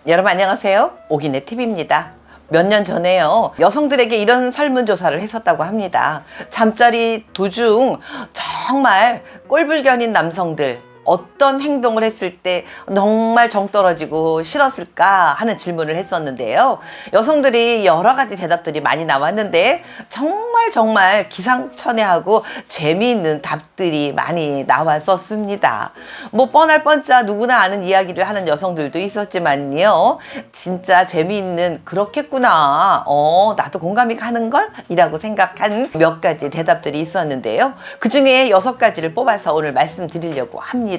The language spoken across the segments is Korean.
여러분 안녕하세요. 오기네 TV입니다. 몇 년 전에요, 여성들에게 이런 설문조사를 했었다고 합니다. 잠자리 도중 정말 꼴불견인 남성들 어떤 행동을 했을 때 정말 정 떨어지고 싫었을까 하는 질문을 했었는데요. 여성들이 여러 가지 대답들이 많이 나왔는데 정말 기상천외하고 재미있는 답들이 많이 나왔었습니다. 뭐 뻔할 뻔짜 누구나 아는 이야기를 하는 여성들도 있었지만요, 진짜 재미있는 그렇겠구나, 나도 공감이 가는걸? 이라고 생각한 몇 가지 대답들이 있었는데요. 그 중에 6가지를 뽑아서 오늘 말씀드리려고 합니다.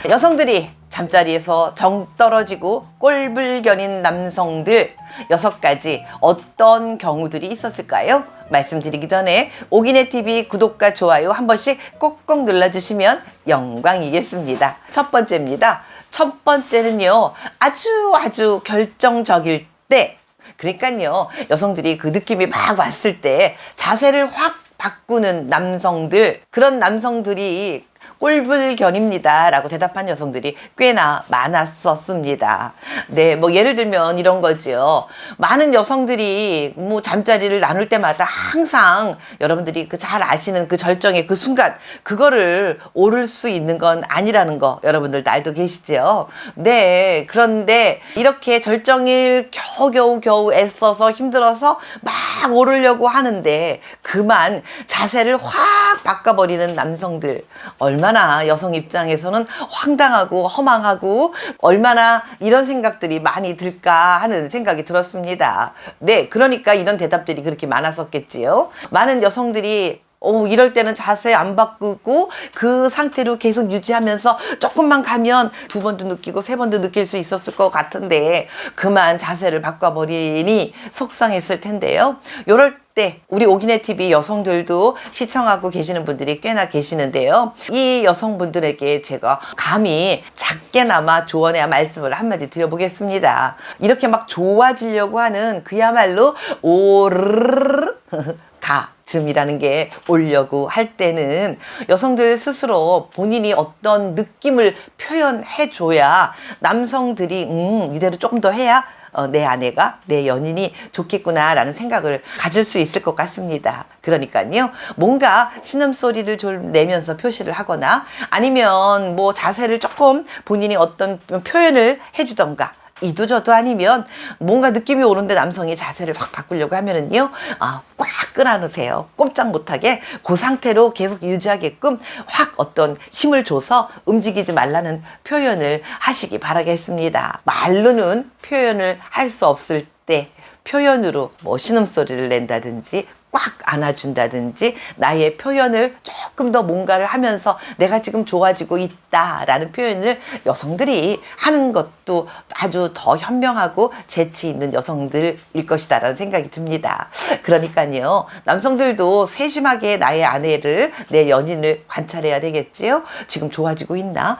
여성들이 잠자리에서 정 떨어지고 꼴불견인 남성들 6가지 어떤 경우들이 있었을까요? 말씀드리기 전에 오기네 TV 구독과 좋아요 한 번씩 꼭꼭 눌러주시면 영광이겠습니다. 첫 번째입니다. 첫 번째는요, 아주 결정적일 때, 그러니까요, 여성들이 그 느낌이 막 왔을 때 자세를 확 바꾸는 남성들, 그런 남성들이 꼴불견입니다 라고 대답한 여성들이 꽤나 많았었습니다. 네, 뭐 예를 들면 이런 거죠. 많은 여성들이 뭐 잠자리를 나눌 때마다 항상 여러분들이 그 잘 아시는 그 절정의 그 순간, 그거를 오를 수 있는 건 아니라는 거 여러분들도 알고 계시죠? 네, 그런데 이렇게 절정일 겨우 애써서 힘들어서 막 오르려고 하는데 그만 자세를 확 바꿔버리는 남성들, 얼마나 여성 입장에서는 황당하고 허망하고 얼마나 이런 생각들이 많이 들까 하는 생각이 들었습니다. 네, 그러니까 이런 대답들이 그렇게 많았었겠지요. 많은 여성들이 이럴 때는 자세 안 바꾸고 그 상태로 계속 유지하면서 조금만 가면 2번도 느끼고 3번도 느낄 수 있었을 것 같은데 그만 자세를 바꿔버리니 속상했을 텐데요. 요럴 때 우리 오기네 TV 여성들도 시청하고 계시는 분들이 꽤나 계시는데요. 이 여성분들에게 제가 감히 작게나마 조언의 말씀을 한마디 드려보겠습니다. 이렇게 막 좋아지려고 하는 그야말로 오르르 가즘이라는 게 오려고 할 때는 여성들 스스로 본인이 어떤 느낌을 표현해 줘야 남성들이 이대로 조금 더 해야 내 아내가, 내 연인이 좋겠구나 라는 생각을 가질 수 있을 것 같습니다. 그러니까요, 뭔가 신음소리를 좀 내면서 표시를 하거나 아니면 뭐 자세를 조금 본인이 어떤 표현을 해주던가, 이도저도 아니면 뭔가 느낌이 오는데 남성이 자세를 확 바꾸려고 하면은요, 꽉 끌어안으세요. 꼼짝 못하게 그 상태로 계속 유지하게끔 확 어떤 힘을 줘서 움직이지 말라는 표현을 하시기 바라겠습니다. 말로는 표현을 할 수 없을 때 표현으로 뭐 신음소리를 낸다든지 꽉 안아준다든지 나의 표현을 조금 더 뭔가를 하면서 내가 지금 좋아지고 있다라는 표현을 여성들이 하는 것도 아주 더 현명하고 재치 있는 여성들일 것이다 라는 생각이 듭니다. 그러니까요, 남성들도 세심하게 나의 아내를, 내 연인을 관찰해야 되겠지요. 지금 좋아지고 있나?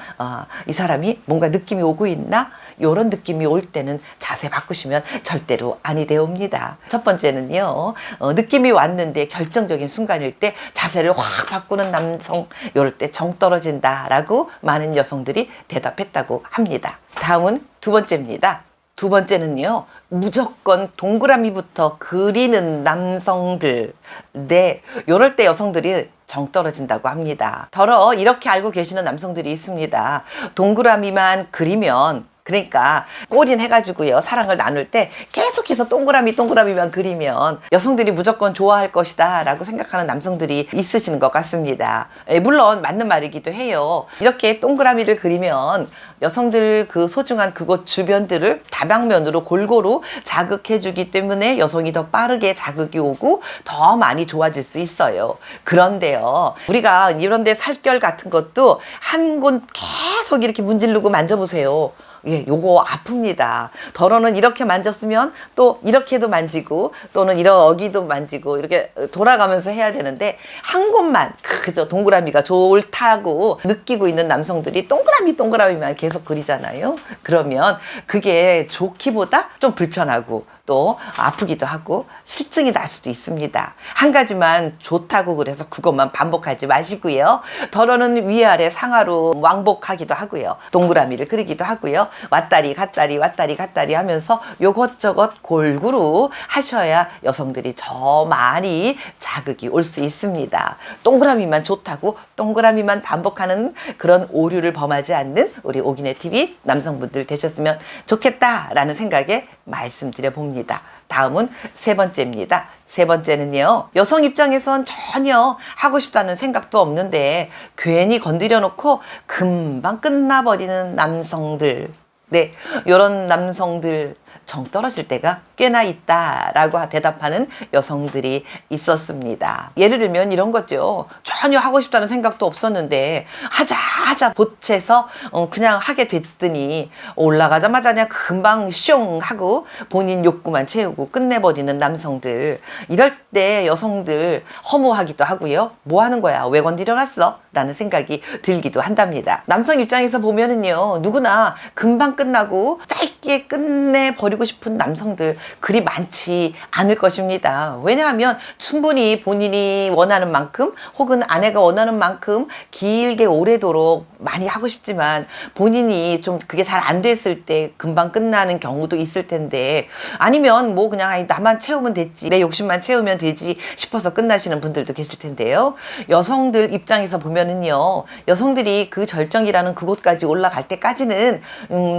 이 사람이 뭔가 느낌이 오고 있나? 이런 느낌이 올 때는 자세 바꾸시면 절대로 아니 되옵니다. 첫 번째는요, 느낌이 왔는데 결정적인 순간일 때 자세를 확 바꾸는 남성, 이럴 때 정 떨어진다 라고 많은 여성들이 대답했다고 합니다. 다음은 2번째입니다. 2번째는요, 무조건 동그라미부터 그리는 남성들. 네, 이럴 때 여성들이 정 떨어진다고 합니다. 더러 이렇게 알고 계시는 남성들이 있습니다. 동그라미만 그리면, 그러니까 꼬린 해가지고요, 사랑을 나눌 때 계속해서 동그라미만 그리면 여성들이 무조건 좋아할 것이다 라고 생각하는 남성들이 있으시는 것 같습니다. 물론 맞는 말이기도 해요. 이렇게 동그라미를 그리면 여성들 그 소중한 그곳 주변들을 다방면으로 골고루 자극해 주기 때문에 여성이 더 빠르게 자극이 오고 더 많이 좋아질 수 있어요. 그런데요, 우리가 이런데 살결 같은 것도 한 곳 계속 이렇게 문지르고 만져보세요. 예, 요거 아픕니다. 덜어는 이렇게 만졌으면 또 이렇게도 만지고 또는 여기도 만지고 이렇게 돌아가면서 해야 되는데 한 곳만 그저 동그라미가 좋다고 느끼고 있는 남성들이 동그라미만 계속 그리잖아요. 그러면 그게 좋기보다 좀 불편하고 또 아프기도 하고 실증이 날 수도 있습니다. 한 가지만 좋다고 그래서 그것만 반복하지 마시고요. 덜어는 위아래 상하로 왕복하기도 하고요. 동그라미를 그리기도 하고요. 왔다리 갔다리 왔다리 갔다리 하면서 요것저것 골고루 하셔야 여성들이 더 많이 자극이 올 수 있습니다. 동그라미만 좋다고 동그라미만 반복하는 그런 오류를 범하지 않는 우리 오기네 TV 남성분들 되셨으면 좋겠다라는 생각에 말씀드려 봅니다. 다음은 세 번째입니다. 세 번째는요, 여성 입장에선 전혀 하고 싶다는 생각도 없는데 괜히 건드려 놓고 금방 끝나버리는 남성들. 네, 이런 남성들 정 떨어질 때가 꽤나 있다라고 대답하는 여성들이 있었습니다. 예를 들면 이런 거죠. 전혀 하고 싶다는 생각도 없었는데 하자 보채서 그냥 하게 됐더니 올라가자마자 그냥 금방 슝 하고 본인 욕구만 채우고 끝내버리는 남성들. 이럴 때 여성들 허무하기도 하고요. 뭐 하는 거야? 왜 건드려놨어? 라는 생각이 들기도 한답니다. 남성 입장에서 보면은요, 누구나 금방 끝나고 짧게 끝내버리고 싶은 남성들 그리 많지 않을 것입니다. 왜냐하면 충분히 본인이 원하는 만큼 혹은 아내가 원하는 만큼 길게 오래도록 많이 하고 싶지만 본인이 좀 그게 잘 안 됐을 때 금방 끝나는 경우도 있을 텐데, 아니면 뭐 그냥 나만 채우면 됐지, 내 욕심만 채우면 되지 싶어서 끝나시는 분들도 계실 텐데요. 여성들 입장에서 보면은요, 여성들이 그 절정이라는 그곳까지 올라갈 때까지는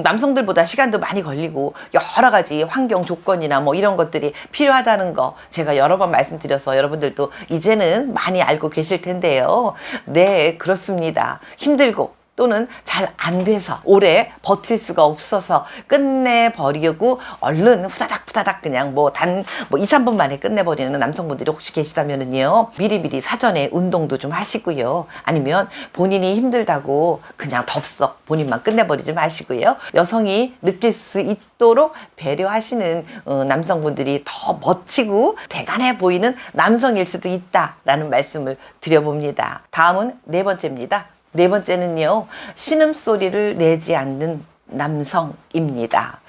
남성들보다 시간도 많이 걸리고 여러 가지 환경 조건이나 뭐 이런 것들이 필요하다는 거 제가 여러 번 말씀드려서 여러분들도 이제는 많이 알고 계실 텐데요. 네, 그렇습니다. 힘들고 또는 잘 안 돼서 오래 버틸 수가 없어서 끝내버리고 얼른 후다닥 그냥 뭐 2, 3분 만에 끝내버리는 남성분들이 혹시 계시다면은요, 미리미리 사전에 운동도 좀 하시고요. 아니면 본인이 힘들다고 그냥 덥석 본인만 끝내버리지 마시고요. 여성이 느낄 수 있도록 배려하시는 남성분들이 더 멋지고 대단해 보이는 남성일 수도 있다라는 말씀을 드려봅니다. 다음은 네 번째입니다. 네 번째는요, 신음소리를 내지 않는 남성입니다.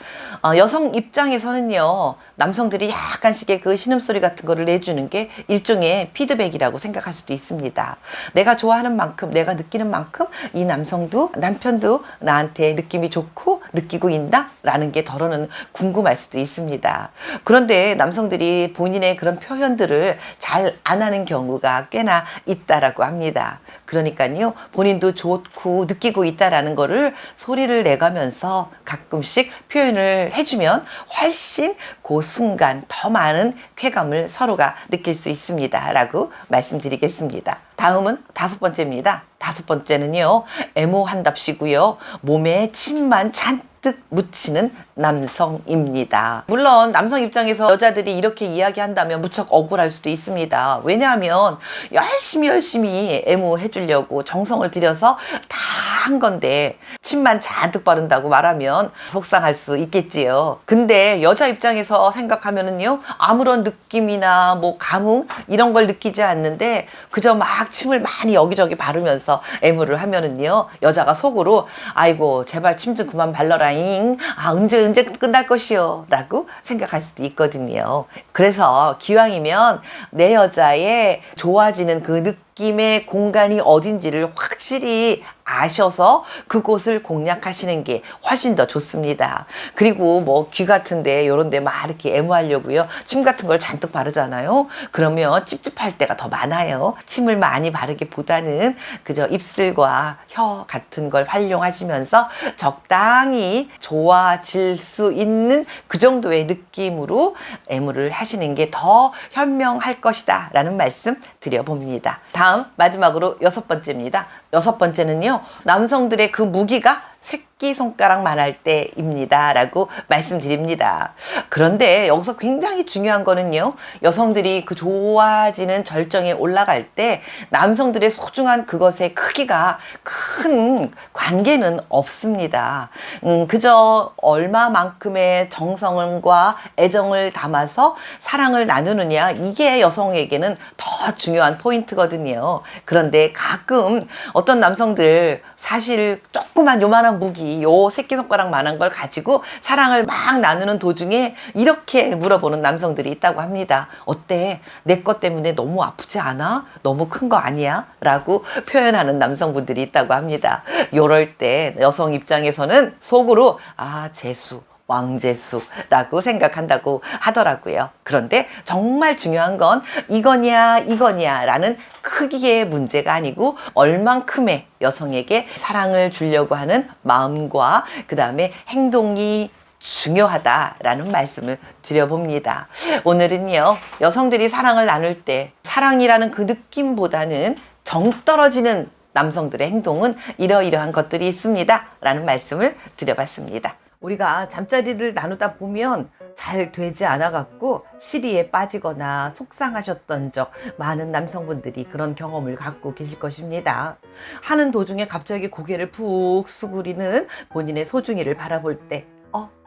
여성 입장에서는요, 남성들이 약간씩의 그 신음소리 같은 거를 내주는 게 일종의 피드백이라고 생각할 수도 있습니다. 내가 좋아하는 만큼, 내가 느끼는 만큼 이 남성도, 남편도 나한테 느낌이 좋고 느끼고 있나? 라는 게 덜어는 궁금할 수도 있습니다. 그런데 남성들이 본인의 그런 표현들을 잘 안 하는 경우가 꽤나 있다라고 합니다. 그러니까요, 본인도 좋고 느끼고 있다라는 거를 소리를 내가면서 가끔씩 표현을 해주면 훨씬 그 순간 더 많은 쾌감을 서로가 느낄 수 있습니다 라고 말씀드리겠습니다. 다음은 다섯 번째입니다. 다섯 번째는요, 애모한답시고요, 몸에 침만 잔뜩 묻히는 남성입니다. 물론 남성 입장에서 여자들이 이렇게 이야기한다면 무척 억울할 수도 있습니다. 왜냐하면 열심히 애모해 주려고 정성을 들여서 다 한 건데 침만 잔뜩 바른다고 말하면 속상할 수 있겠지요. 근데 여자 입장에서 생각하면은요, 아무런 느낌이나 뭐 감흥 이런 걸 느끼지 않는데 그저 막 침을 많이 여기저기 바르면서 애무를 하면은요, 여자가 속으로 아이고 제발 침 좀 그만 발라라잉, 언제 끝날 것이요 라고 생각할 수도 있거든요. 그래서 기왕이면 내 여자의 좋아지는 그 느낌의 공간이 어딘지를 확실히 아셔서 그곳을 공략하시는 게 훨씬 더 좋습니다. 그리고 뭐 귀 같은데 요런데 막 이렇게 애무하려고요, 침 같은 걸 잔뜩 바르잖아요. 그러면 찝찝할 때가 더 많아요. 침을 많이 바르기보다는 그저 입술과 혀 같은 걸 활용하시면서 적당히 좋아질 수 있는 그 정도의 느낌으로 애무를 하시는 게 더 현명할 것이다 라는 말씀 드려봅니다. 다음 마지막으로 여섯 번째입니다. 여섯 번째는요, 남성들의 그 무기가 새끼손가락만 할 때입니다 라고 말씀드립니다. 그런데 여기서 굉장히 중요한 거는요, 여성들이 그 좋아지는 절정에 올라갈 때 남성들의 소중한 그것의 크기가 큰 관계는 없습니다. 그저 얼마만큼의 정성과 애정을 담아서 사랑을 나누느냐, 이게 여성에게는 더 중요한 포인트거든요. 그런데 가끔 어떤 남성들 사실 조그만 요만한 마지막 무기 요 새끼손가락만한 걸 가지고 사랑을 막 나누는 도중에 이렇게 물어보는 남성들이 있다고 합니다. 어때? 내 것 때문에 너무 아프지 않아? 너무 큰 거 아니야? 라고 표현하는 남성분들이 있다고 합니다. 요럴 때 여성 입장에서는 속으로 재수, 왕재수라고 생각한다고 하더라고요. 그런데 정말 중요한 건 이거냐 라는 크기의 문제가 아니고 얼만큼의 여성에게 사랑을 주려고 하는 마음과 그 다음에 행동이 중요하다라는 말씀을 드려봅니다. 오늘은요, 여성들이 사랑을 나눌 때 사랑이라는 그 느낌보다는 정 떨어지는 남성들의 행동은 이러이러한 것들이 있습니다 라는 말씀을 드려봤습니다. 우리가 잠자리를 나누다 보면 잘 되지 않아 갖고 시리에 빠지거나 속상하셨던 적 많은 남성분들이 그런 경험을 갖고 계실 것입니다. 하는 도중에 갑자기 고개를 푹 수그리는 본인의 소중이를 바라볼 때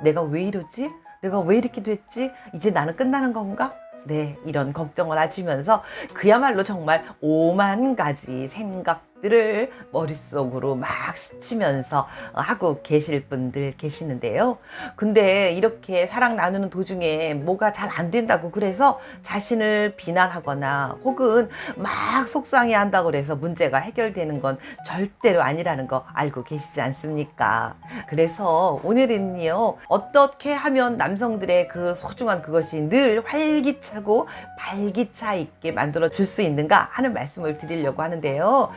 내가 왜 이러지? 내가 왜 이렇게 됐지? 이제 나는 끝나는 건가? 네, 이런 걱정을 하시면서 그야말로 정말 오만 가지 생각들을 머릿속으로 막 스치면서 하고 계실 분들 계시는데요. 근데 이렇게 사랑 나누는 도중에 뭐가 잘 안 된다고 그래서 자신을 비난하거나 혹은 막 속상해 한다고 그래서 문제가 해결되는 건 절대로 아니라는 거 알고 계시지 않습니까? 그래서 오늘은요, 어떻게 하면 남성들의 그 소중한 그것이 늘 활기차고 발기차 있게 만들어 줄 수 있는가 하는 말씀을 드리려고 하는데요.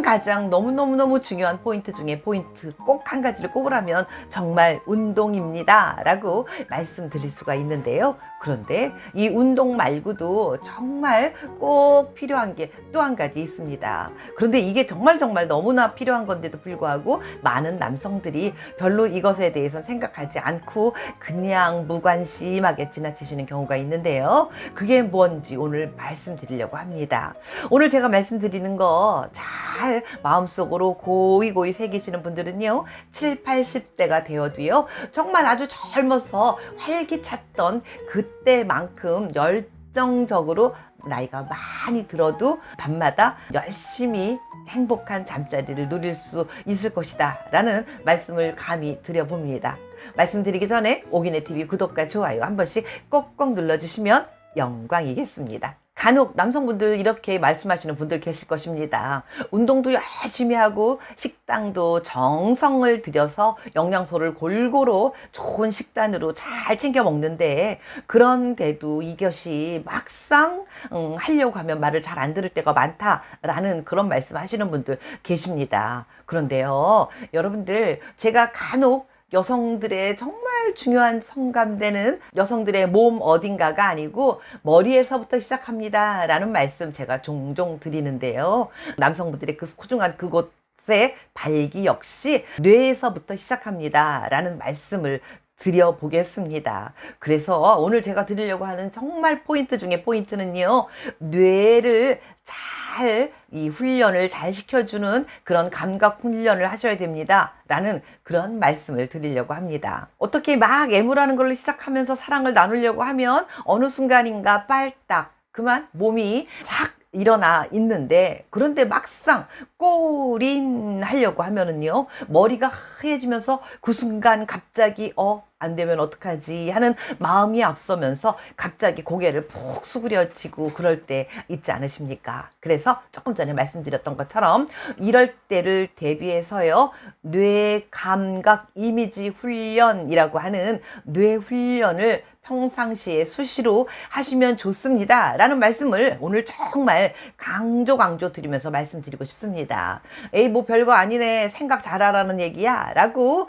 가장 너무너무 중요한 포인트 중에 포인트 꼭 한 가지를 꼽으라면 정말 운동입니다 라고 말씀드릴 수가 있는데요. 그런데 이 운동 말고도 정말 꼭 필요한 게 또 한 가지 있습니다. 그런데 이게 정말 너무나 필요한 건데도 불구하고 많은 남성들이 별로 이것에 대해서는 생각하지 않고 그냥 무관심하게 지나치시는 경우가 있는데요. 그게 뭔지 오늘 말씀드리려고 합니다. 오늘 제가 말씀드리는 거 잘 마음속으로 고이 새기시는 분들은요, 7, 80대가 되어도요, 정말 아주 젊어서 활기찼던 그때만큼 열정적으로 나이가 많이 들어도 밤마다 열심히 행복한 잠자리를 누릴 수 있을 것이다 라는 말씀을 감히 드려봅니다. 말씀드리기 전에 오기네TV 구독과 좋아요 한 번씩 꼭꼭 눌러주시면 영광이겠습니다. 간혹 남성분들 이렇게 말씀하시는 분들 계실 것입니다. 운동도 열심히 하고 식당도 정성을 들여서 영양소를 골고루 좋은 식단으로 잘 챙겨 먹는데, 그런데도 이것이 막상 하려고 하면 말을 잘 안 들을 때가 많다라는 그런 말씀 하시는 분들 계십니다. 그런데요, 여러분들, 제가 간혹 여성들의 정말 중요한 성감되는 여성들의 몸 어딘가가 아니고 머리에서부터 시작합니다 라는 말씀 제가 종종 드리는데요. 남성분들의 그 소중한 그곳의 발기 역시 뇌에서부터 시작합니다 라는 말씀을 드려보겠습니다. 그래서 오늘 제가 드리려고 하는 정말 포인트 중에 포인트는요, 뇌를 이 훈련을 잘 시켜주는 그런 감각 훈련을 하셔야 됩니다 라는 그런 말씀을 드리려고 합니다. 어떻게 막 애무라는 걸로 시작하면서 사랑을 나누려고 하면 어느 순간인가 빨딱 그만 몸이 확 일어나 있는데, 그런데 막상 꼬린 하려고 하면은요, 머리가 하얘지면서 그 순간 갑자기 안 되면 어떡하지 하는 마음이 앞서면서 갑자기 고개를 푹 수그려지고 그럴 때 있지 않으십니까? 그래서 조금 전에 말씀드렸던 것처럼 이럴 때를 대비해서요, 뇌 감각 이미지 훈련이라고 하는 뇌 훈련을 평상시에 수시로 하시면 좋습니다 라는 말씀을 오늘 정말 강조 드리면서 말씀드리고 싶습니다. 에이, 뭐 별거 아니네, 생각 잘하라는 얘기야 라고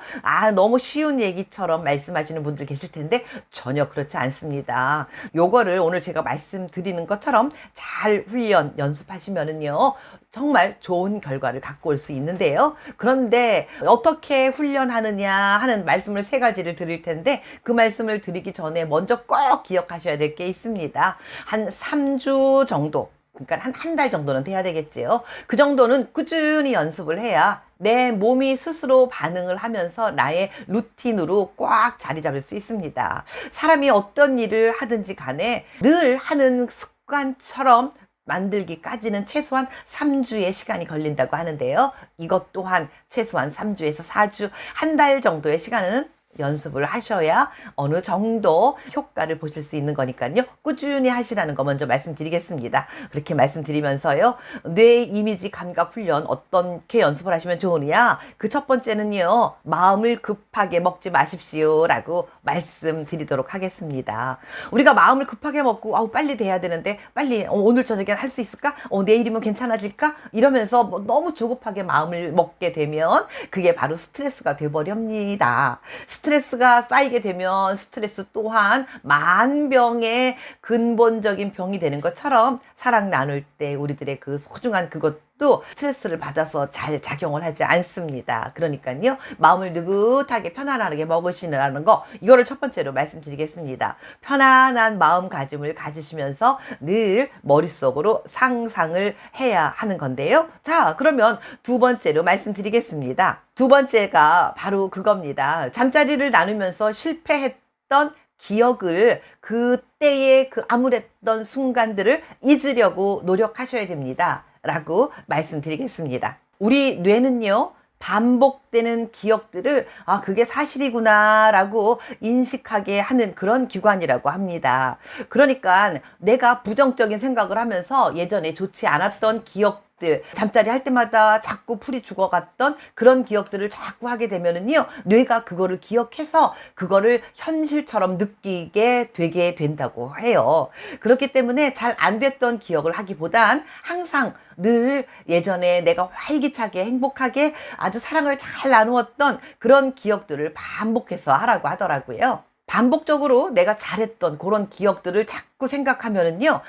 너무 쉬운 얘기처럼 말씀하시는 분들 계실 텐데 전혀 그렇지 않습니다. 요거를 오늘 제가 말씀드리는 것처럼 잘 훈련 연습하시면은요, 정말 좋은 결과를 갖고 올 수 있는데요. 그런데 어떻게 훈련하느냐 하는 말씀을 3가지를 드릴 텐데, 그 말씀을 드리기 전에 먼저 꼭 기억하셔야 될 게 있습니다. 한 3주 정도, 그러니까 한 달 정도는 돼야 되겠지요. 그 정도는 꾸준히 연습을 해야 내 몸이 스스로 반응을 하면서 나의 루틴으로 꽉 자리 잡을 수 있습니다. 사람이 어떤 일을 하든지 간에 늘 하는 습관처럼 만들기까지는 최소한 3주의 시간이 걸린다고 하는데요. 이것 또한 최소한 3주에서 4주, 한 달 정도의 시간은 연습을 하셔야 어느 정도 효과를 보실 수 있는 거니까요. 꾸준히 하시라는 거 먼저 말씀드리겠습니다. 그렇게 말씀드리면서요. 뇌 이미지 감각 훈련 어떻게 연습을 하시면 좋으냐? 그 첫 번째는요. 마음을 급하게 먹지 마십시오 라고 말씀드리도록 하겠습니다. 우리가 마음을 급하게 먹고 빨리 돼야 되는데 빨리 오늘 저녁에 할 수 있을까? 내일이면 괜찮아질까? 이러면서 뭐 너무 조급하게 마음을 먹게 되면 그게 바로 스트레스가 돼버립니다. 스트레스가 쌓이게 되면 스트레스 또한 만병의 근본적인 병이 되는 것처럼 사랑 나눌 때 우리들의 그 소중한 그것도 스트레스를 받아서 잘 작용을 하지 않습니다. 그러니까요. 마음을 느긋하게 편안하게 먹으시라는 거 이거를 첫 번째로 말씀드리겠습니다. 편안한 마음가짐을 가지시면서 늘 머릿속으로 상상을 해야 하는 건데요. 자, 그러면 두 번째로 말씀드리겠습니다. 두 번째가 바로 그겁니다. 잠자리를 나누면서 실패했던 기억을 그때의 그 암울했던 순간들을 잊으려고 노력하셔야 됩니다. 라고 말씀드리겠습니다. 우리 뇌는요, 반복되는 기억들을 그게 사실이구나 라고 인식하게 하는 그런 기관이라고 합니다. 그러니까 내가 부정적인 생각을 하면서 예전에 좋지 않았던 기억 잠자리 할 때마다 자꾸 풀이 죽어갔던 그런 기억들을 자꾸 하게 되면은요, 뇌가 그거를 기억해서 그거를 현실처럼 느끼게 되게 된다고 해요. 그렇기 때문에 잘 안 됐던 기억을 하기보단 항상 늘 예전에 내가 활기차게 행복하게 아주 사랑을 잘 나누었던 그런 기억들을 반복해서 하라고 하더라고요. 반복적으로 내가 잘했던 그런 기억들을 자꾸 생각하면은요,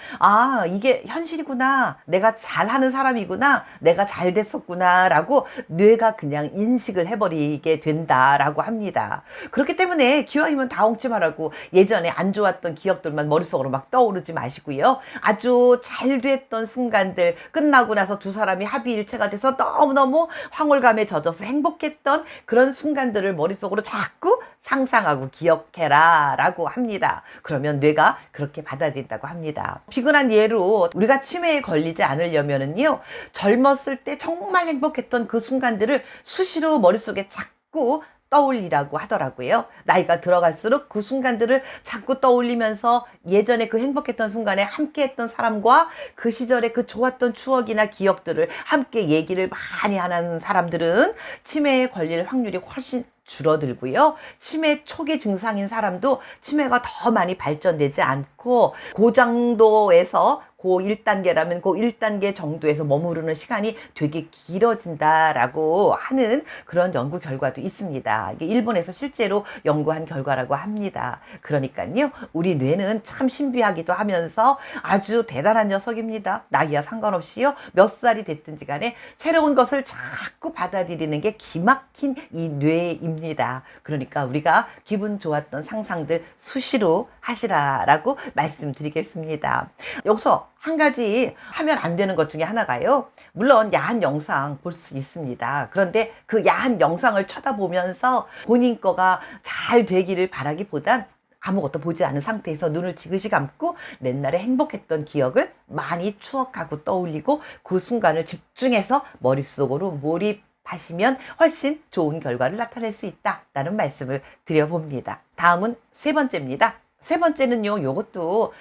이게 현실이구나. 내가 잘하는 사람이구나. 내가 잘 됐었구나. 라고 뇌가 그냥 인식을 해버리게 된다라고 합니다. 그렇기 때문에 기왕이면 다 엉치 말라고 예전에 안 좋았던 기억들만 머릿속으로 막 떠오르지 마시고요. 아주 잘 됐던 순간들 끝나고 나서 두 사람이 합의일체가 돼서 너무너무 황홀감에 젖어서 행복했던 그런 순간들을 머릿속으로 자꾸 상상하고 기억해라 라고 합니다. 그러면 뇌가 그렇게 받아들인다고 합니다. 비근한 예로 우리가 치매에 걸리지 않으려면은요, 젊었을 때 정말 행복했던 그 순간들을 수시로 머릿속에 자꾸 떠올리라고 하더라고요. 나이가 들어갈수록 그 순간들을 자꾸 떠올리면서 예전에 그 행복했던 순간에 함께 했던 사람과 그 시절에 그 좋았던 추억이나 기억들을 함께 얘기를 많이 하는 사람들은 치매에 걸릴 확률이 훨씬 줄어들고요. 치매 초기 증상인 사람도 치매가 더 많이 발전되지 않고 그 정도에서 고 1단계라면 고 1단계 정도에서 머무르는 시간이 되게 길어진다라고 하는 그런 연구 결과도 있습니다. 이게 일본에서 실제로 연구한 결과라고 합니다. 그러니까요, 우리 뇌는 참 신비하기도 하면서 아주 대단한 녀석입니다. 나이와 상관없이요, 몇 살이 됐든지 간에 새로운 것을 자꾸 받아들이는 게 기막힌 이 뇌입니다. 그러니까 우리가 기분 좋았던 상상들 수시로 하시라라고 말씀드리겠습니다. 여기서 한 가지 하면 안 되는 것 중에 하나가요. 물론 야한 영상 볼 수 있습니다. 그런데 그 야한 영상을 쳐다보면서 본인 거가 잘 되기를 바라기보단 아무것도 보지 않은 상태에서 눈을 지그시 감고 옛날에 행복했던 기억을 많이 추억하고 떠올리고 그 순간을 집중해서 머릿속으로 몰입하시면 훨씬 좋은 결과를 나타낼 수 있다라는 말씀을 드려봅니다. 다음은 세 번째입니다. 세 번째는요, 요것도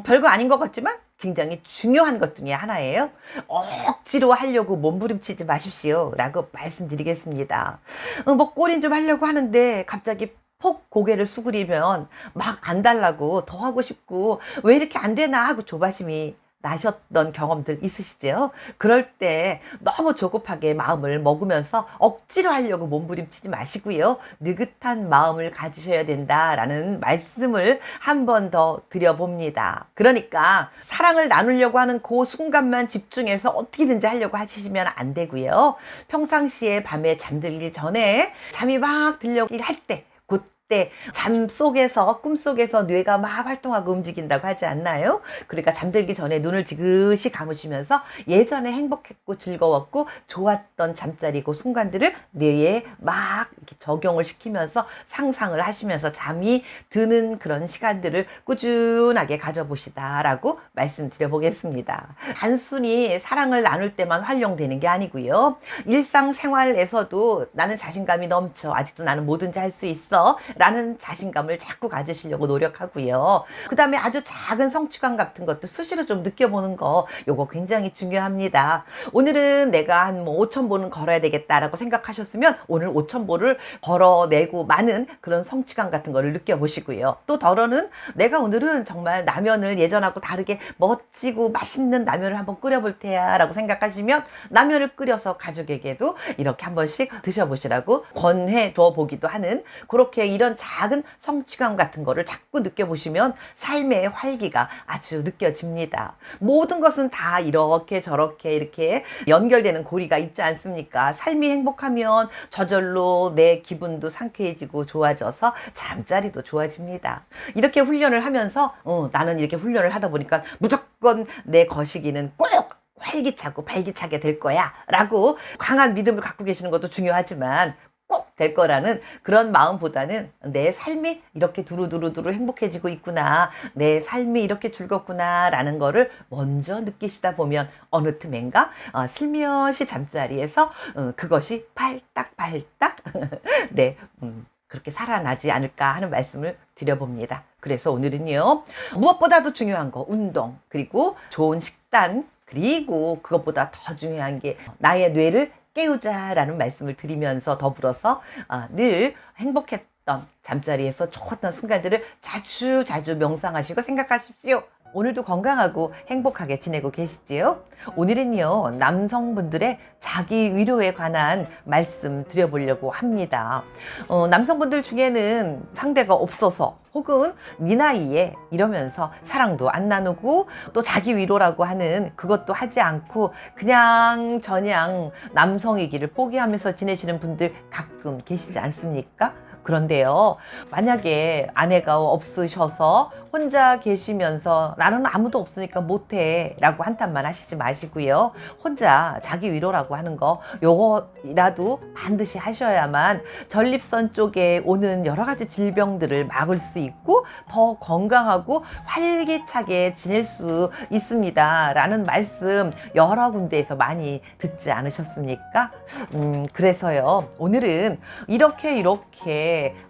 별거 아닌 것 같지만 굉장히 중요한 것 중에 하나예요. 억지로 하려고 몸부림치지 마십시오 라고 말씀드리겠습니다. 뭐 꼬린 좀 하려고 하는데 갑자기 폭 고개를 수그리면 막 안 달라고 더 하고 싶고 왜 이렇게 안 되나 하고 조바심이 나셨던 경험들 있으시죠? 그럴 때 너무 조급하게 마음을 먹으면서 억지로 하려고 몸부림치지 마시고요. 느긋한 마음을 가지셔야 된다라는 말씀을 한 번 더 드려봅니다. 그러니까 사랑을 나누려고 하는 그 순간만 집중해서 어떻게든지 하려고 하시면 안 되고요. 평상시에 밤에 잠들기 전에 잠이 막 들려고 할 때 때 잠 속에서 꿈속에서 뇌가 막 활동하고 움직인다고 하지 않나요? 그러니까 잠들기 전에 눈을 지그시 감으시면서 예전에 행복했고 즐거웠고 좋았던 잠자리 그 순간들을 뇌에 막 이렇게 적용을 시키면서 상상을 하시면서 잠이 드는 그런 시간들을 꾸준하게 가져보시다라고 말씀드려 보겠습니다. 단순히 사랑을 나눌 때만 활용되는 게 아니고요. 일상생활에서도 나는 자신감이 넘쳐. 아직도 나는 뭐든지 할 수 있어. 라는 자신감을 자꾸 가지시려고 노력하고요. 그 다음에 아주 작은 성취감 같은 것도 수시로 좀 느껴보는 거, 요거 굉장히 중요합니다. 오늘은 내가 한 5,000보는 걸어야 되겠다라고 생각하셨으면 오늘 5,000보를 걸어내고 많은 그런 성취감 같은 거를 느껴보시고요. 또 덜어는 내가 오늘은 정말 라면을 예전하고 다르게 멋지고 맛있는 라면을 한번 끓여볼 테야 라고 생각하시면 라면을 끓여서 가족에게도 이렇게 한 번씩 드셔보시라고 권해 줘 보기도 하는, 그렇게 이런 작은 성취감 같은 거를 자꾸 느껴보시면 삶의 활기가 아주 느껴집니다. 모든 것은 다 이렇게 저렇게 이렇게 연결되는 고리가 있지 않습니까? 삶이 행복하면 저절로 내 기분도 상쾌해지고 좋아져서 잠자리도 좋아집니다. 이렇게 훈련을 하면서 나는 이렇게 훈련을 하다 보니까 무조건 내 거시기는 꼭 활기차고 발기차게 될 거야 라고 강한 믿음을 갖고 계시는 것도 중요하지만 꼭 될 거라는 그런 마음보다는 내 삶이 이렇게 두루두루두루 행복해지고 있구나, 내 삶이 이렇게 즐겁구나 라는 거를 먼저 느끼시다 보면 어느 틈엔가 슬며시 잠자리에서 그것이 팔딱팔딱 네, 그렇게 살아나지 않을까 하는 말씀을 드려봅니다. 그래서 오늘은요, 무엇보다도 중요한 거 운동, 그리고 좋은 식단, 그리고 그것보다 더 중요한 게 나의 뇌를 깨우자라는 말씀을 드리면서 더불어서 늘 행복했던 잠자리에서 좋았던 순간들을 자주 명상하시고 생각하십시오. 오늘도 건강하고 행복하게 지내고 계시지요? 오늘은요, 남성분들의 자기 위로에 관한 말씀 드려보려고 합니다. 남성분들 중에는 상대가 없어서 혹은 네 나이에 이러면서 사랑도 안 나누고 또 자기 위로라고 하는 그것도 하지 않고 그냥 저냥 남성이기를 포기하면서 지내시는 분들 가끔 계시지 않습니까? 그런데요, 만약에 아내가 없으셔서 혼자 계시면서 나는 아무도 없으니까 못해 라고 한탄만 하시지 마시고요, 혼자 자기 위로라고 하는 거 요거라도 반드시 하셔야만 전립선 쪽에 오는 여러 가지 질병들을 막을 수 있고 더 건강하고 활기차게 지낼 수 있습니다 라는 말씀 여러 군데에서 많이 듣지 않으셨습니까? 그래서요, 오늘은 이렇게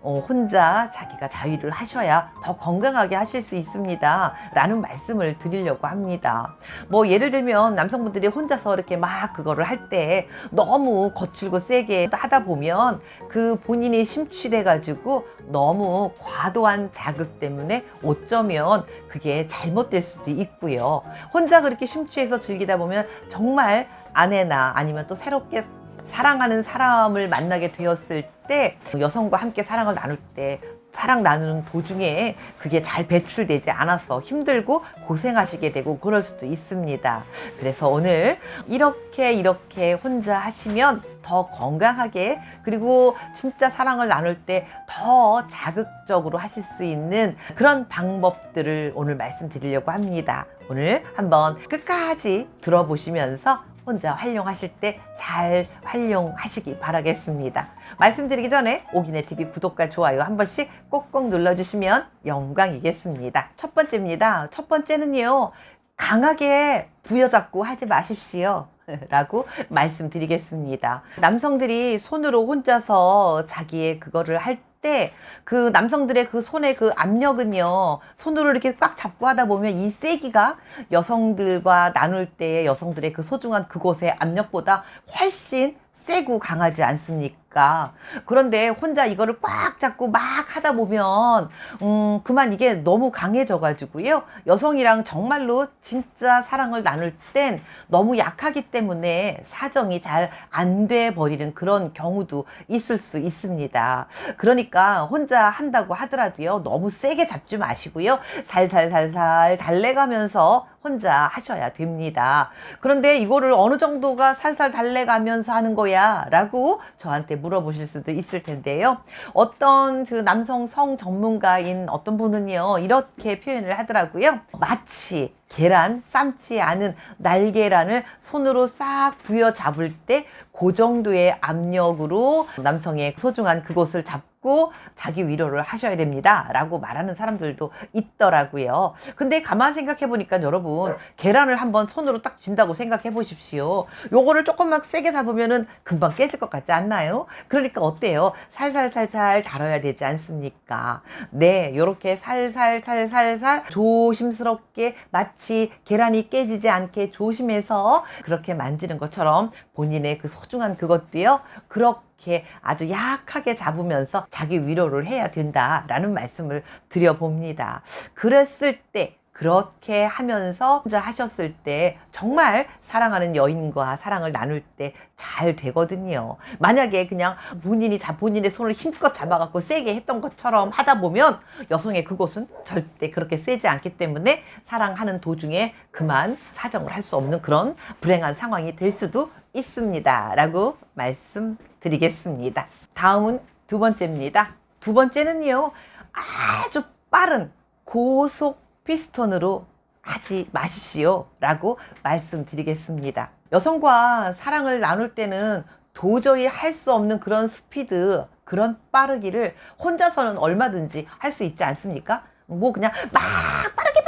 혼자 자기가 자위를 하셔야 더 건강하게 하실 수 있습니다 라는 말씀을 드리려고 합니다. 뭐 예를 들면 남성분들이 혼자서 이렇게 막 그거를 할 때 너무 거칠고 세게 하다 보면 그 본인이 심취돼 가지고 너무 과도한 자극 때문에 어쩌면 그게 잘못될 수도 있고요. 혼자 그렇게 심취해서 즐기다 보면 정말 아내나 아니면 또 새롭게 사랑하는 사람을 만나게 되었을 때, 여성과 함께 사랑을 나눌 때 사랑 나누는 도중에 그게 잘 배출되지 않아서 힘들고 고생하시게 되고 그럴 수도 있습니다. 그래서 오늘 이렇게 혼자 하시면 더 건강하게, 그리고 진짜 사랑을 나눌 때 더 자극적으로 하실 수 있는 그런 방법들을 오늘 말씀드리려고 합니다. 오늘 한번 끝까지 들어보시면서 혼자 활용하실 때 잘 활용하시기 바라겠습니다. 말씀드리기 전에 오기네TV 구독과 좋아요 한 번씩 꼭꼭 눌러주시면 영광이겠습니다. 첫 번째입니다. 첫 번째는요, 강하게 부여잡고 하지 마십시오 라고 말씀드리겠습니다. 남성들이 손으로 혼자서 자기의 그거를 할 때 그 남성들의 그 손의 그 압력은요, 손으로 이렇게 꽉 잡고 하다 보면 이 세기가 여성들과 나눌 때의 여성들의 그 소중한 그곳의 압력보다 훨씬 세고 강하지 않습니까? 그런데 혼자 이거를 꽉 잡고 막 하다 보면 그만 이게 너무 강해져 가지고요, 여성이랑 정말로 진짜 사랑을 나눌 땐 너무 약하기 때문에 사정이 잘 안 돼 버리는 그런 경우도 있을 수 있습니다. 그러니까 혼자 한다고 하더라도요, 너무 세게 잡지 마시고요, 살살살살 달래가면서 혼자 하셔야 됩니다. 그런데 이거를 어느 정도가 살살 달래가면서 하는 거야 라고 저한테 물어보실 수도 있을 텐데요. 어떤 그 남성 성 전문가인 어떤 분은요 이렇게 표현을 하더라고요. 마치 계란, 삶지 않은 날계란을 손으로 싹 부여 잡을 때 그 정도의 압력으로 남성의 소중한 그곳을 잡고 자기 위로를 하셔야 됩니다 라고 말하는 사람들도 있더라고요. 근데 가만 생각해 보니까 여러분, 계란을 한번 손으로 딱 쥔다고 생각해 보십시오. 요거를 조금만 세게 잡으면은 금방 깨질 것 같지 않나요? 그러니까 어때요? 살살살살 다뤄야 되지 않습니까? 네, 요렇게 살살살살살 조심스럽게 마치 계란이 깨지지 않게 조심해서 그렇게 만지는 것처럼 본인의 그 소중한 그것도요, 그렇게 아주 약하게 잡으면서 자기 위로를 해야 된다라는 말씀을 드려봅니다. 그랬을 때, 그렇게 하면서 혼자 하셨을 때 정말 사랑하는 여인과 사랑을 나눌 때 잘 되거든요. 만약에 그냥 본인의 손을 힘껏 잡아갖고 세게 했던 것처럼 하다 보면 여성의 그곳은 절대 그렇게 세지 않기 때문에 사랑하는 도중에 그만 사정을 할 수 없는 그런 불행한 상황이 될 수도 있습니다 라고 말씀드리겠습니다. 다음은 두 번째입니다. 두 번째는요, 아주 빠른 고속 피스톤으로 하지 마십시오 라고 말씀드리겠습니다. 여성과 사랑을 나눌 때는 도저히 할 수 없는 그런 스피드, 그런 빠르기를 혼자서는 얼마든지 할 수 있지 않습니까? 뭐 그냥 막 빠르게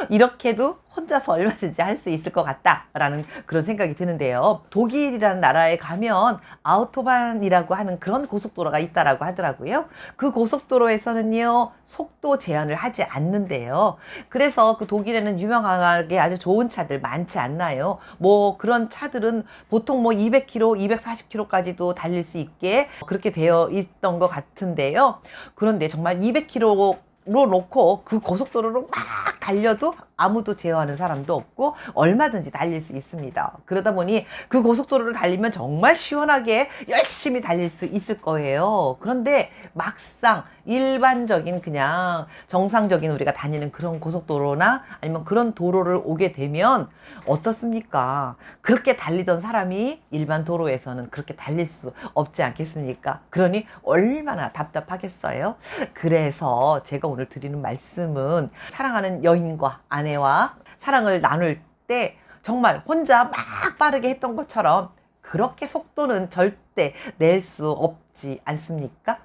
이렇게도 혼자서 얼마든지 할 수 있을 것 같다라는 그런 생각이 드는데요. 독일이라는 나라에 가면 아우토반이라고 하는 그런 고속도로가 있다라고 하더라고요. 그 고속도로에서는요, 속도 제한을 하지 않는데요. 그래서 그 독일에는 유명하게 아주 좋은 차들 많지 않나요? 뭐 그런 차들은 보통 뭐 200km, 240km까지도 달릴 수 있게 그렇게 되어 있던 것 같은데요. 그런데 정말 200km 로 놓고 그 고속도로로 막 달려도 아무도 제어하는 사람도 없고 얼마든지 달릴 수 있습니다. 그러다 보니 그 고속도로를 달리면 정말 시원하게 열심히 달릴 수 있을 거예요. 그런데 막상 일반적인 그냥 정상적인 우리가 다니는 그런 고속도로나 아니면 그런 도로를 오게 되면 어떻습니까? 그렇게 달리던 사람이 일반 도로에서는 그렇게 달릴 수 없지 않겠습니까? 그러니 얼마나 답답하겠어요? 그래서 제가 오늘 드리는 말씀은 사랑하는 여인과 아내와 사랑을 나눌 때 정말 혼자 막 빠르게 했던 것처럼 그렇게 속도는 절대 낼 수 없지 않습니까?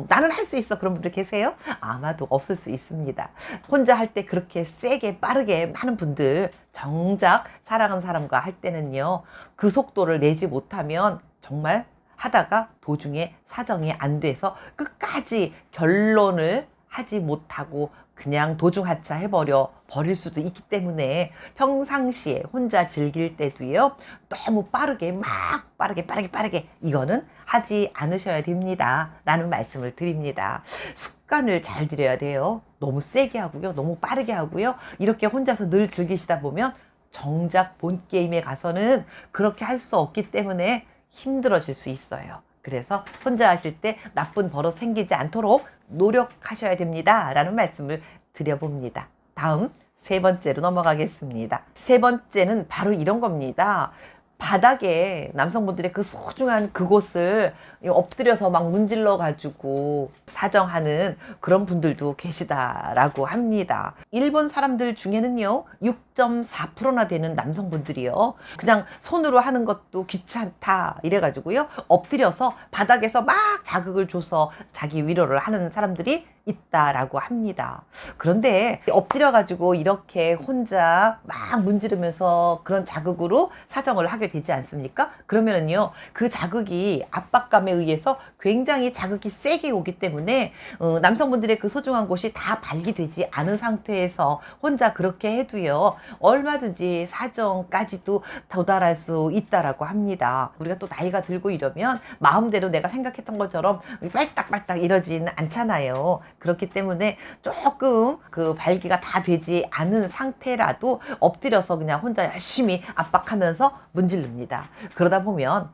나는 할 수 있어. 그런 분들 계세요? 아마도 없을 수 있습니다. 혼자 할 때 그렇게 세게 빠르게 하는 분들, 정작 사랑하는 사람과 할 때는요, 그 속도를 내지 못하면 정말 하다가 도중에 사정이 안 돼서 끝까지 결론을 하지 못하고 그냥 도중하차 해버려 버릴 수도 있기 때문에 평상시에 혼자 즐길 때도요, 너무 빠르게 막 빠르게 이거는 하지 않으셔야 됩니다 라는 말씀을 드립니다. 습관을 잘 들여야 돼요. 너무 세게 하고요, 너무 빠르게 하고요, 이렇게 혼자서 늘 즐기시다 보면 정작 본 게임에 가서는 그렇게 할 수 없기 때문에 힘들어질 수 있어요. 그래서 혼자 하실 때 나쁜 버릇 생기지 않도록 노력하셔야 됩니다 라는 말씀을 드려봅니다. 다음 세 번째로 넘어가겠습니다. 세 번째는 바로 이런 겁니다. 바닥에 남성분들의 그 소중한 그곳을 엎드려서 막 문질러 가지고 사정하는 그런 분들도 계시다라고 합니다. 일본 사람들 중에는요 6.4%나 되는 남성분들이요, 그냥 손으로 하는 것도 귀찮다 이래가지고요 엎드려서 바닥에서 막 자극을 줘서 자기 위로를 하는 사람들이 있다라고 합니다. 그런데 엎드려 가지고 이렇게 혼자 막 문지르면서 그런 자극으로 사정을 하게 되지 않습니까? 그러면은요, 그 자극이 압박감에 의해서 굉장히 자극이 세게 오기 때문에 남성분들의 그 소중한 곳이 다 발기되지 않은 상태에서 혼자 그렇게 해도요 얼마든지 사정까지도 도달할 수 있다라고 합니다. 우리가 또 나이가 들고 이러면 마음대로 내가 생각했던 것처럼 빨딱빨딱 이러진 않잖아요. 그렇기 때문에 조금 그 발기가 다 되지 않은 상태라도 엎드려서 그냥 혼자 열심히 압박하면서 문지릅니다. 그러다 보면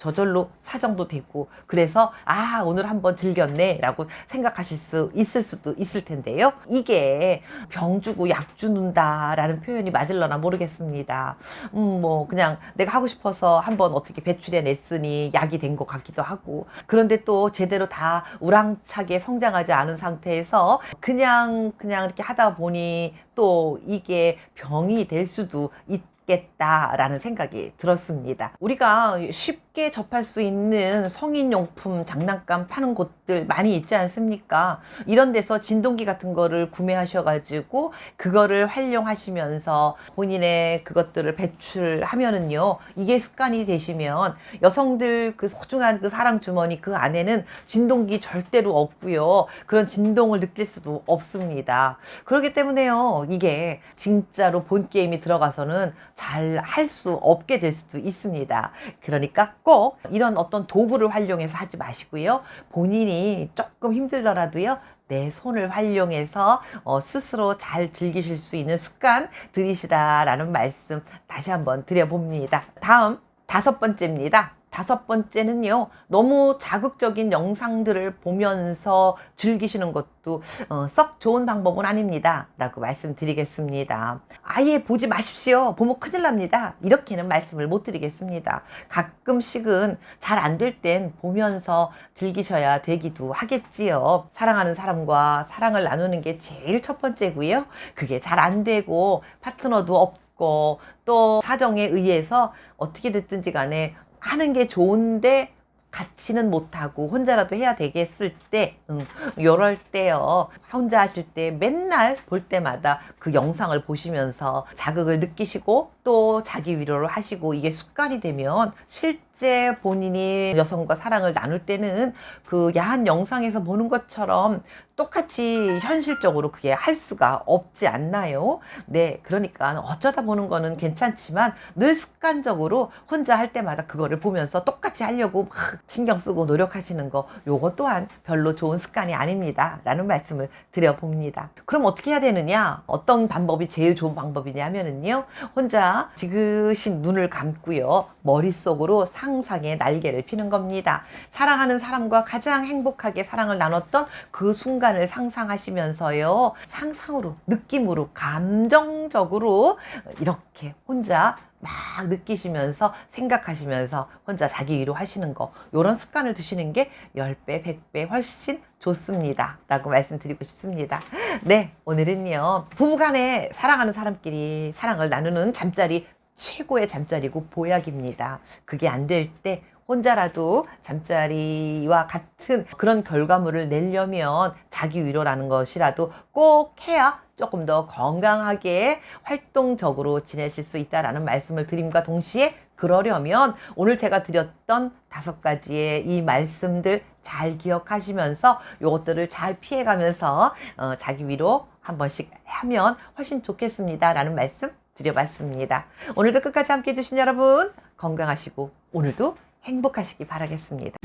저절로 사정도 되고 그래서 아 오늘 한번 즐겼네 라고 생각하실 수 있을 수도 있을 텐데요. 이게 병 주고 약 주는다 라는 표현이 맞을려나 모르겠습니다. 뭐 그냥 내가 하고 싶어서 한번 어떻게 배출해 냈으니 약이 된 것 같기도 하고 그런데 또 제대로 다 우랑차게 성장하지 않은 상태에서 그냥 이렇게 하다 보니 또 이게 병이 될 수도 있겠다라는 생각이 들었습니다. 우리가 쉽게 접할 수 있는 성인용품 장난감 파는 곳들 많이 있지 않습니까? 이런 데서 진동기 같은 거를 구매하셔가지고 그거를 활용하시면서 본인의 그것들을 배출하면은요, 이게 습관이 되시면 여성들 그 소중한 그 사랑 주머니 그 안에는 진동기 절대로 없고요. 그런 진동을 느낄 수도 없습니다. 그렇기 때문에요, 이게 진짜로 본 게임이 들어가서는 잘 할 수 없게 될 수도 있습니다. 그러니까 꼭 이런 어떤 도구를 활용해서 하지 마시고요. 본인이 조금 힘들더라도요. 내 손을 활용해서 스스로 잘 즐기실 수 있는 습관 들이시라라는 말씀 다시 한번 드려봅니다. 다음 5번째입니다. 5번째는요, 너무 자극적인 영상들을 보면서 즐기시는 것도 썩 좋은 방법은 아닙니다 라고 말씀드리겠습니다. 아예 보지 마십시오. 보면 큰일 납니다. 이렇게는 말씀을 못 드리겠습니다. 가끔씩은 잘 안 될 땐 보면서 즐기셔야 되기도 하겠지요. 사랑하는 사람과 사랑을 나누는 게 제일 첫 번째고요. 그게 잘 안 되고 파트너도 없고 또 사정에 의해서 어떻게 됐든지 간에 하는 게 좋은데 같이는 못하고 혼자라도 해야 되겠을 때 요럴 때요, 혼자 하실 때 맨날 볼 때마다 그 영상을 보시면서 자극을 느끼시고 또 자기 위로를 하시고 이게 습관이 되면 실제 본인이 여성과 사랑을 나눌 때는 그 야한 영상에서 보는 것처럼 똑같이 현실적으로 그게 할 수가 없지 않나요? 네, 그러니까 어쩌다 보는 거는 괜찮지만 늘 습관적으로 혼자 할 때마다 그거를 보면서 똑같이 하려고 막 신경 쓰고 노력하시는 거, 요거 또한 별로 좋은 습관이 아닙니다 라는 말씀을 드려봅니다. 그럼 어떻게 해야 되느냐? 어떤 방법이 제일 좋은 방법이냐면은요, 혼자 지그시 눈을 감고요, 머릿속으로 상상의 날개를 피는 겁니다. 사랑하는 사람과 가장 행복하게 사랑을 나눴던 그 순간을 상상하시면서요, 상상으로, 느낌으로, 감정적으로 이렇게 혼자 막 느끼시면서 생각하시면서 혼자 자기 위로하시는 거, 요런 습관을 드시는 게 10배, 100배 훨씬 좋습니다 라고 말씀드리고 싶습니다. 네, 오늘은요, 부부간에 사랑하는 사람끼리 사랑을 나누는 잠자리 최고의 잠자리고 보약입니다. 그게 안 될 때 혼자라도 잠자리와 같은 그런 결과물을 내려면 자기 위로라는 것이라도 꼭 해야 조금 더 건강하게 활동적으로 지내실 수 있다라는 말씀을 드림과 동시에, 그러려면 오늘 제가 드렸던 5가지의 이 말씀들 잘 기억하시면서 요것들을 잘 피해가면서 자기 위로 한 번씩 하면 훨씬 좋겠습니다 라는 말씀 드려봤습니다. 오늘도 끝까지 함께 해주신 여러분 건강하시고 오늘도 행복하시기 바라겠습니다.